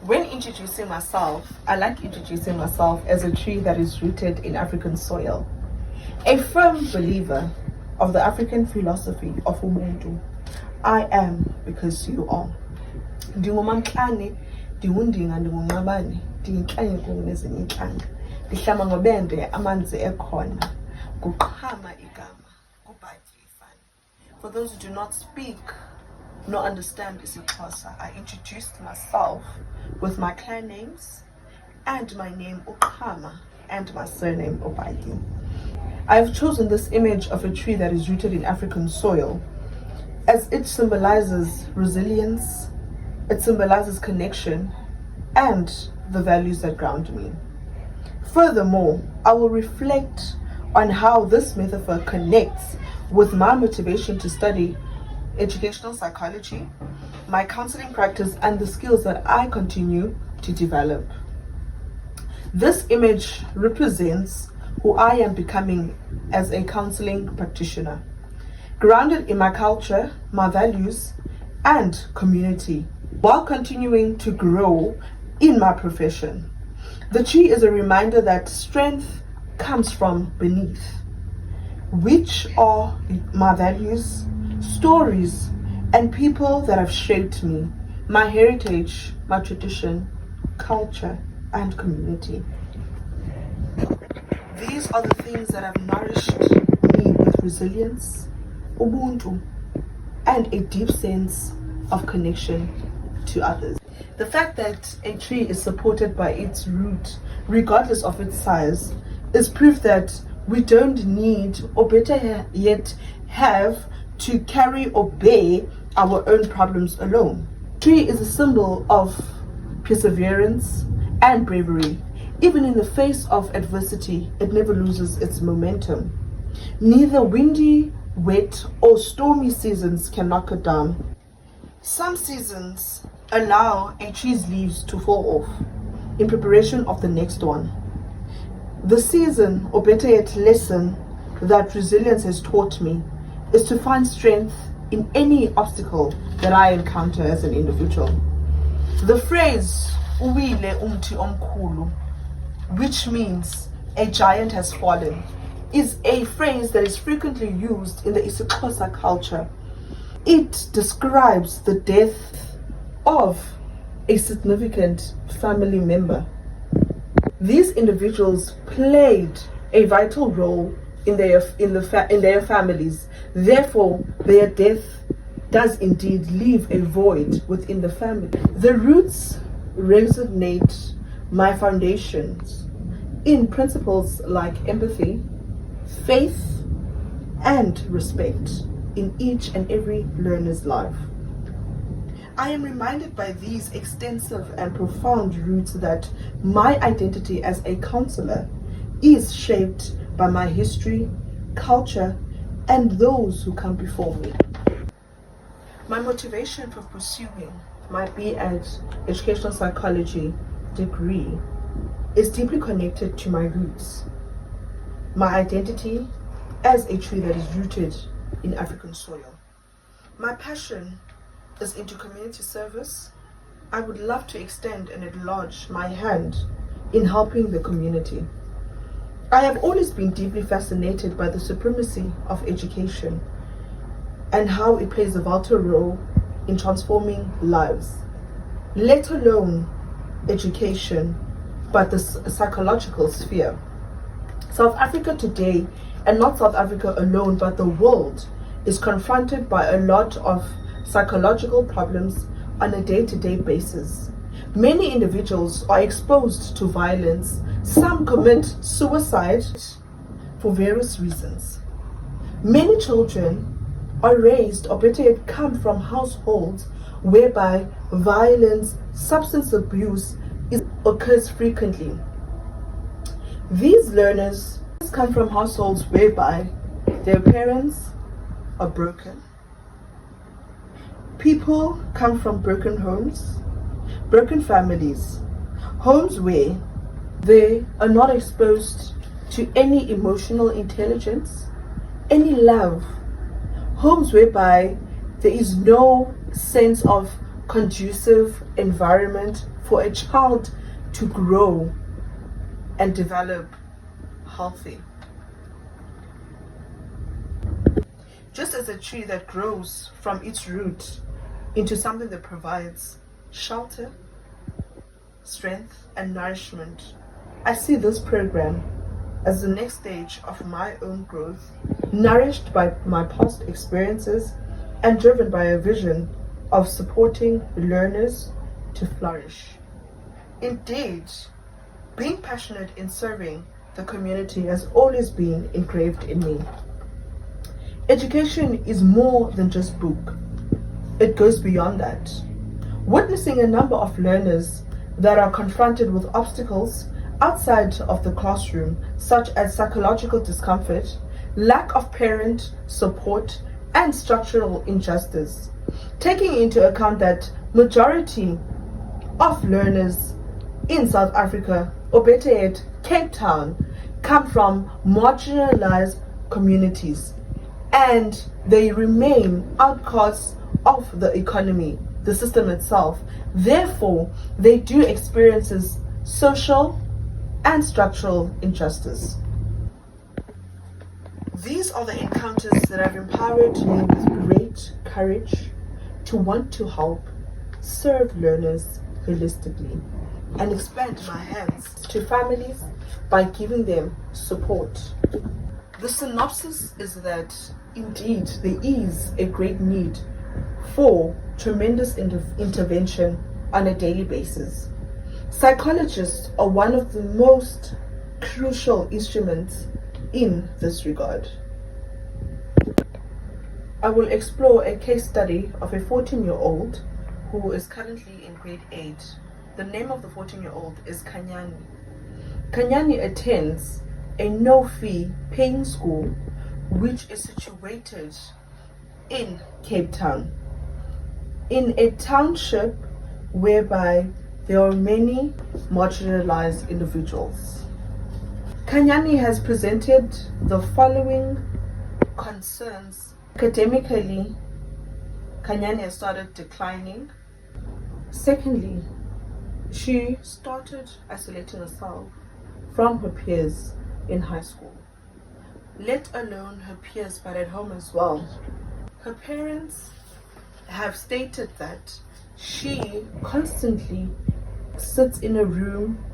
When introducing myself, I like introducing myself as a tree that is rooted in African soil. A firm believer of the African philosophy of Ubuntu. I am because you are. Ndingumamklane, ndingundinga, ndingunqabane, ndiyintlanye kunye nezinye iintlanga. Ndihlama ngobende amanzi ekhona. Qhama igama, Batyi. For those who do not speak nor understand isiXhosa, I introduced myself with my clan names and my name Qhama and my surname Batyi. I have chosen this image of a tree that is rooted in African soil as it symbolizes resilience, it symbolizes connection, and the values that ground me. Furthermore, I will reflect on how this metaphor connects with my motivation to study educational psychology, my counseling practice, and the skills that I continue to develop. This image represents who I am becoming as a counseling practitioner, grounded in my culture, my values, and community, while continuing to grow in my profession. The tree is a reminder that strength comes from beneath, which are my values, stories, and people that have shaped me, my heritage, my tradition, culture, and community. These are the things that have nourished me with resilience, Ubuntu, and a deep sense of connection to others. The fact that a tree is supported by its root, regardless of its size, is proof that we don't need, or better yet, have to carry or bear our own problems alone. Tree is a symbol of perseverance and bravery. Even in the face of adversity, it never loses its momentum. Neither windy, wet, or stormy seasons can knock it down. Some seasons allow a tree's leaves to fall off in preparation of the next one. The season, or better yet lesson, that resilience has taught me is to find strength in any obstacle that I encounter as an individual. The phrase, "Uwile umthi omkhulu," which means a giant has fallen, is a phrase that is frequently used in the isiXhosa culture. It describes the death of a significant family member. These individuals played a vital role in their families. Therefore, their death does indeed leave a void within the family. The roots resonate my foundations in principles like empathy, faith, and respect in each and every learner's life. I am reminded by these extensive and profound roots that my identity as a counselor is shaped by my history, culture, and those who come before me. My motivation for pursuing my B.Ed educational psychology degree is deeply connected to my roots, my identity as a tree that is rooted in African soil. My passion is into community service. I would love to extend and enlarge my hand in helping the community. I have always been deeply fascinated by the supremacy of education and how it plays a vital role in transforming lives, let alone education, but the psychological sphere. South Africa today, and not South Africa alone, but the world, is confronted by a lot of psychological problems on a day-to-day basis. Many individuals are exposed to violence. Some commit suicide for various reasons. Many children are raised, or better yet, come from households whereby violence, substance abuse occurs frequently. These learners come from households whereby their parents are broken. People come from broken homes, broken families, homes where they are not exposed to any emotional intelligence, any love, homes whereby there is no sense of conducive environment for a child to grow and develop healthy. Just as a tree that grows from its root into something that provides shelter, strength, and nourishment, I see this program as the next stage of my own growth, nourished by my past experiences and driven by a vision of supporting learners to flourish. Indeed, being passionate in serving the community has always been engraved in me. Education is more than just book. It goes beyond that. Witnessing a number of learners that are confronted with obstacles outside of the classroom, such as psychological discomfort, lack of parent support, and structural injustice. Taking into account that majority of learners in South Africa, or better yet, Cape Town, come from marginalized communities, and they remain outcasts of the economy, the system itself. Therefore, they do experience social and structural injustice. These are the encounters that have empowered me with great courage to want to help serve learners holistically and expand my hands to families by giving them support. The synopsis is that indeed there is a great need for tremendous intervention on a daily basis. Psychologists are one of the most crucial instruments in this regard. I will explore a case study of a 14-year-old who is currently in grade 8. The name of the 14-year-old is Kanyani. Kanyani attends a no-fee paying school which is situated in Cape Town, in a township whereby there are many marginalized individuals. Kanyani has presented the following concerns. Academically, Kanyani has started declining. Secondly, she started isolating herself from her peers in high school, let alone her peers, but at home as well. Her parents have stated that she constantly sits in a room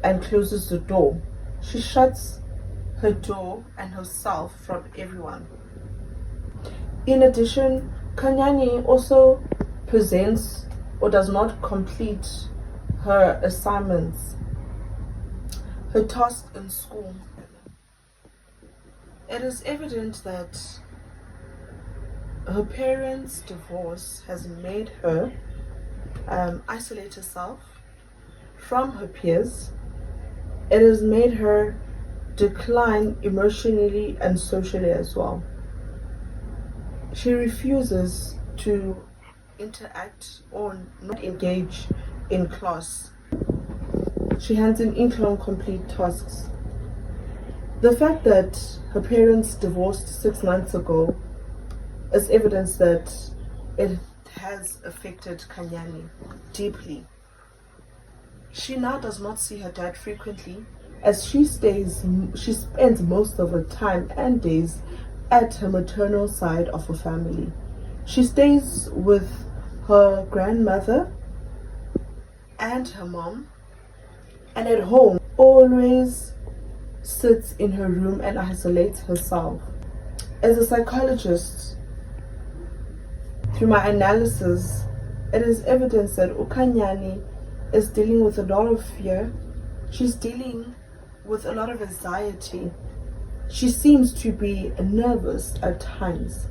and closes the door. She shuts her door and herself from everyone. In addition, Kanyani also presents or does not complete her assignments, her tasks in school. It is evident that her parents' divorce has made her isolate herself from her peers. It has made her decline emotionally and socially as well. She refuses to interact or not engage in class. She hands in incomplete tasks. The fact that her parents divorced 6 months ago is evidence that it has affected Kanyani deeply. She now does not see her dad frequently, as she spends most of her time and days at her maternal side of her family. She stays with her grandmother and her mom, and at home always sits in her room and isolates herself. As a psychologist, through my analysis, it is evidence that Ukanyani is dealing with a lot of fear. She's dealing with a lot of anxiety. She seems to be nervous at times.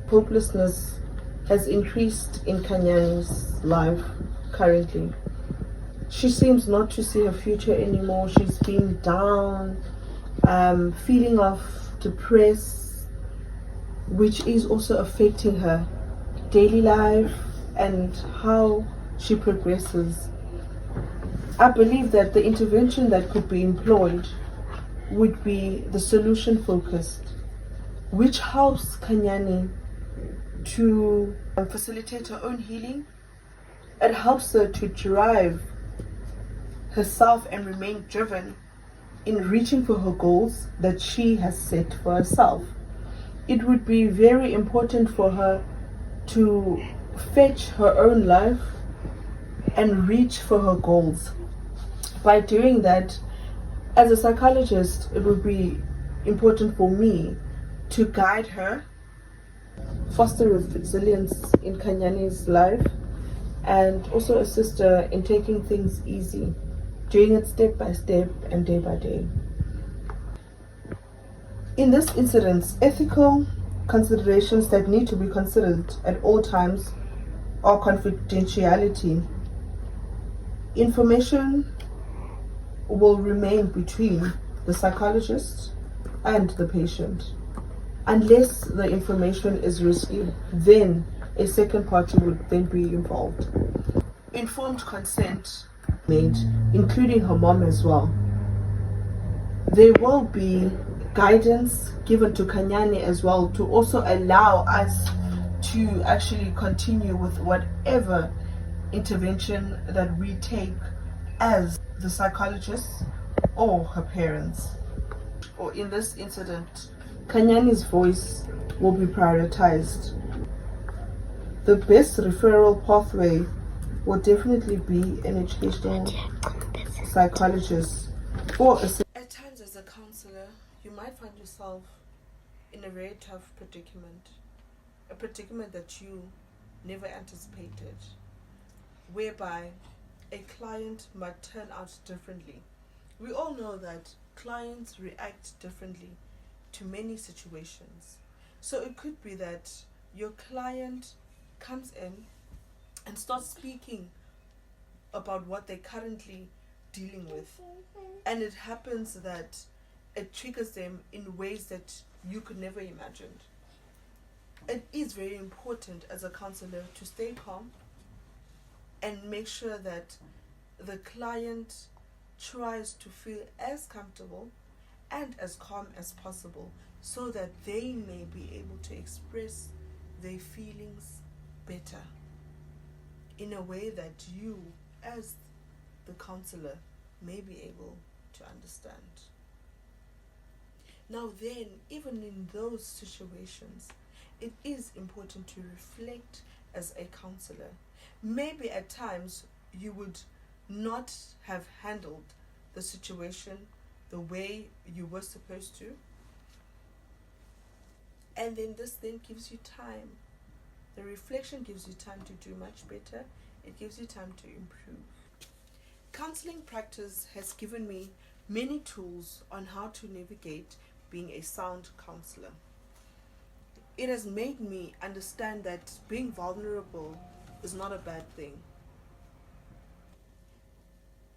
Hopelessness has increased in Kanyani's life currently. She seems not to see her future anymore. She's feeling down, feeling of depressed, which is also affecting her daily life and how she progresses. I believe that the intervention that could be employed would be the solution focused, which helps Kanyani to facilitate her own healing. It helps her to drive herself and remain driven in reaching for her goals that she has set for herself. It would be very important for her to fetch her own life and reach for her goals. By doing that, as a psychologist, it would be important for me to guide her, foster resilience in Kanyani's life, and also assist her in taking things easy, doing it step by step and day by day. In this incident, ethical considerations that need to be considered at all times are confidentiality. Information will remain between the psychologist and the patient. Unless the information is risky, then a second party would then be involved. Informed consent made, including her mom as well. There will be guidance given to Kanyani as well to also allow us to actually continue with whatever intervention that we take as the psychologists or her parents. Or in this incident, Kanyani's voice will be prioritized. The best referral pathway will definitely be an educational psychologist or a... At times as a counselor, you might find yourself in a very tough predicament, a predicament that you never anticipated, whereby a client might turn out differently. We all know that clients react differently to many situations. So it could be that your client comes in and starts speaking about what they're currently dealing with, and it happens that it triggers them in ways that you could never imagine. It is very important as a counselor to stay calm and make sure that the client tries to feel as comfortable and as calm as possible so that they may be able to express their feelings better in a way that you as the counselor may be able to understand. Now then, even in those situations, it is important to reflect as a counselor. Maybe at times you would not have handled the situation the way you were supposed to, and then this then gives you time. The reflection gives you time to do much better. It gives you time to improve. Counseling practice has given me many tools on how to navigate being a sound counselor. It has made me understand that being vulnerable is not a bad thing.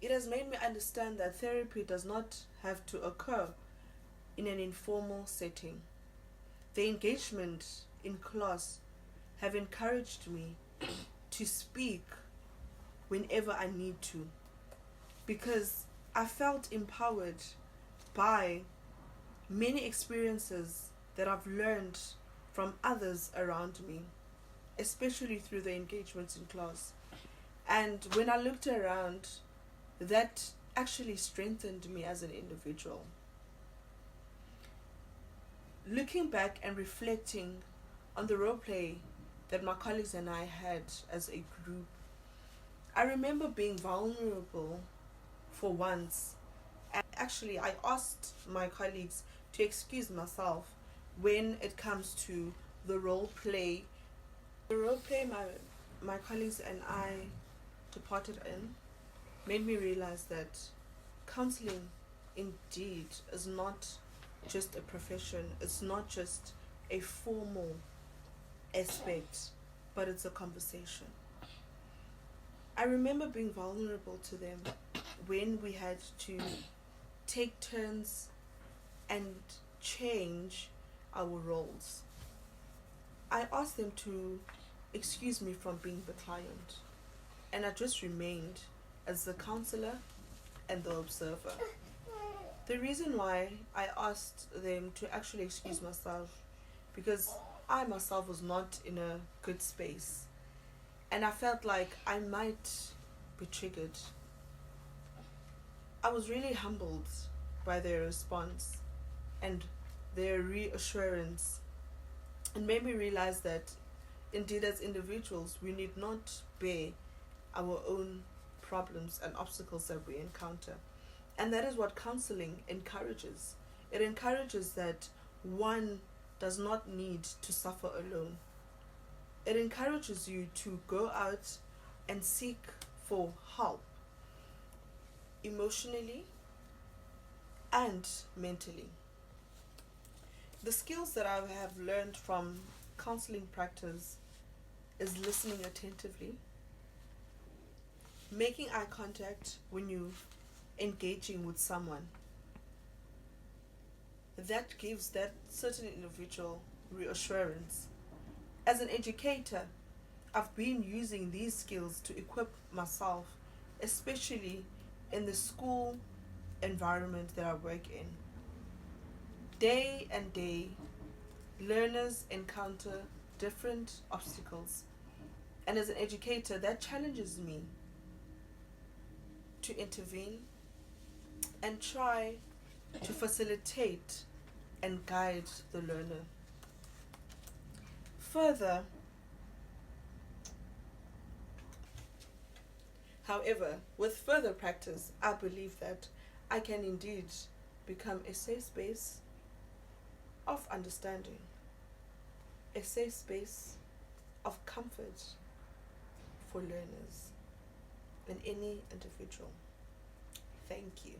It has made me understand that therapy does not have to occur in an informal setting. The engagement in class have encouraged me to speak whenever I need to, because I felt empowered by many experiences that I've learned from others around me, especially through the engagements in class. And when I looked around, that actually strengthened me as an individual. Looking back and reflecting on the role play that my colleagues and I had as a group, I remember being vulnerable for once. And actually, I asked my colleagues to excuse myself when it comes to the role play. The role play my colleagues and I departed in made me realize that counseling indeed is not just a profession, it's not just a formal aspect, but it's a conversation. I remember being vulnerable to them when we had to take turns and change our roles. I asked them to excuse me from being the client, and I just remained as the counselor and the observer. The reason why I asked them to actually excuse myself, because I myself was not in a good space, and I felt like I might be triggered. I was really humbled by their response and their reassurance, and made me realize that indeed, as individuals, we need not bear our own problems and obstacles that we encounter. And that is what counseling encourages. It encourages that one does not need to suffer alone. It encourages you to go out and seek for help emotionally and mentally. The skills that I have learned from counseling practice is listening attentively, making eye contact when you engaging with someone. That gives that certain individual reassurance. As an educator, I've been using these skills to equip myself, especially in the school environment that I work in. Day and day, learners encounter different obstacles, and as an educator, that challenges me to intervene and try to facilitate and guide the learner. Further, however, with further practice, I believe that I can indeed become a safe space of understanding, a safe space of comfort for learners and any individual. Thank you.